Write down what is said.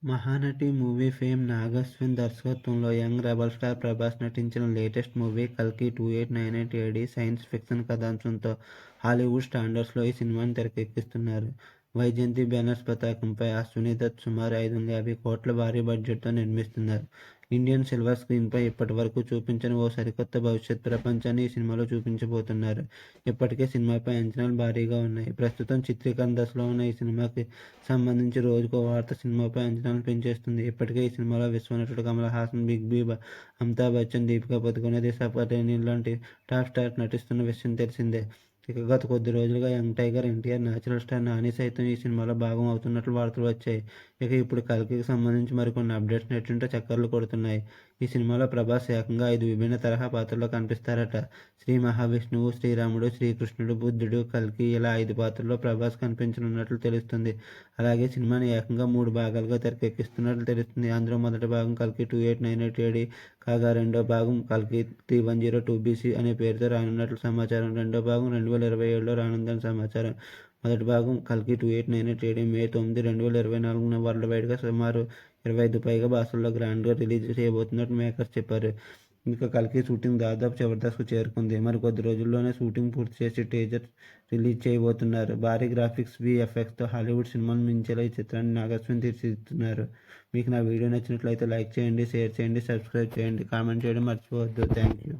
Mahanati movie fame Nag Ashwin దర్శకత్వంలో young rebel star Prabhas నటించిన latest movie కల్కి 2898 ఏడి సైన్స్ ఫిక్షన్ కథాంశంతో హాలీవుడ్ స్టాండర్డ్స్లో ఈ సినిమాని తెరకెక్కిస్తున్నారు. వైజయంతి బ్యానర్స్ పతాకంపై అశ్విని దత్ సుమారు 550 కోట్ల భారీ బడ్జెట్తో నిర్మిస్తున్నారు. ఇండియన్ సిల్వర్ స్క్రీన్పై ఇప్పటి వరకు చూపించని ఓ సరికొత్త భవిష్యత్ ప్రపంచాన్ని ఈ సినిమాలో చూపించబోతున్నారు. ఇప్పటికే సినిమాపై అంచనాలు భారీగా ఉన్నాయి. ప్రస్తుతం చిత్రీకరణ దశలో ఉన్న ఈ సినిమాకి సంబంధించి రోజుకో వార్త సినిమాపై అంచనాలు పెంచేస్తుంది. ఇప్పటికే ఈ సినిమాలో విశ్వనటుడు కమల్ హాసన్, బిగ్ బీ, అమితాబ్ బచ్చన్, దీపికా పదుకొనె, దిశా పటాని లాంటి టాప్ స్టార్స్ నటిస్తున్న విషయం తెలిసిందే. ఇక గత కొద్ది రోజులుగా young tiger NTR, natural star Nani సైతం ఈ సినిమాలో భాగం అవుతున్నట్లు వార్తలు వచ్చాయి. ఇక ఇప్పుడు కల్కికి సంబంధించి మరికొన్ని అప్డేట్స్ నెట్టింట చక్కర్లు కొడుతున్నాయి. ఈ సినిమాలో ప్రభాస్ ఏకంగా 5 విభిన్న తరహా పాత్రల్లో కనిపిస్తారట. శ్రీ మహావిష్ణువు, శ్రీరాముడు, శ్రీకృష్ణుడు, బుద్ధుడు, కల్కి ఇలా 5 పాత్రల్లో ప్రభాస్ కనిపించనున్నట్లు తెలుస్తుంది. అలాగే సినిమాని ఏకంగా 3 భాగాలుగా తెరకెక్కిస్తున్నట్లు తెలుస్తుంది. అందులో మొదటి భాగం కల్కి 2898 ఏడి కాగా రెండో భాగం కల్కి 3102BC అనే పేరుతో రానున్నట్లు సమాచారం. రెండో భాగం 2027లో రానుందని సమాచారం. మొదటి భాగం కల్కి 2898 ఏడి మే 9, 2024న వరల్డ్ వైడ్గా సుమారు 25 పైగా భాషల్లో గ్రాండ్గా రిలీజ్ చేయబోతున్నట్టు మేకర్స్ చెప్పారు. ఇంకా కల్కి షూటింగ్ దాదాపు చివరి దశకు చేరుకుంది. మరి కొద్ది రోజుల్లోనే షూటింగ్ పూర్తి చేసి టీజర్ రిలీజ్ చేయబోతున్నారు. భారీ గ్రాఫిక్స్, VFXతో హాలీవుడ్ సినిమాలు మించేలా ఈ చిత్రాన్ని నాగశ్విన్ తీర్చిదిద్దుతున్నారు. మీకు నా వీడియో నచ్చినట్లయితే లైక్ చేయండి, షేర్ చేయండి, సబ్స్క్రైబ్ చేయండి, కామెంట్ చేయడం మర్చిపోవద్దు. Thank you.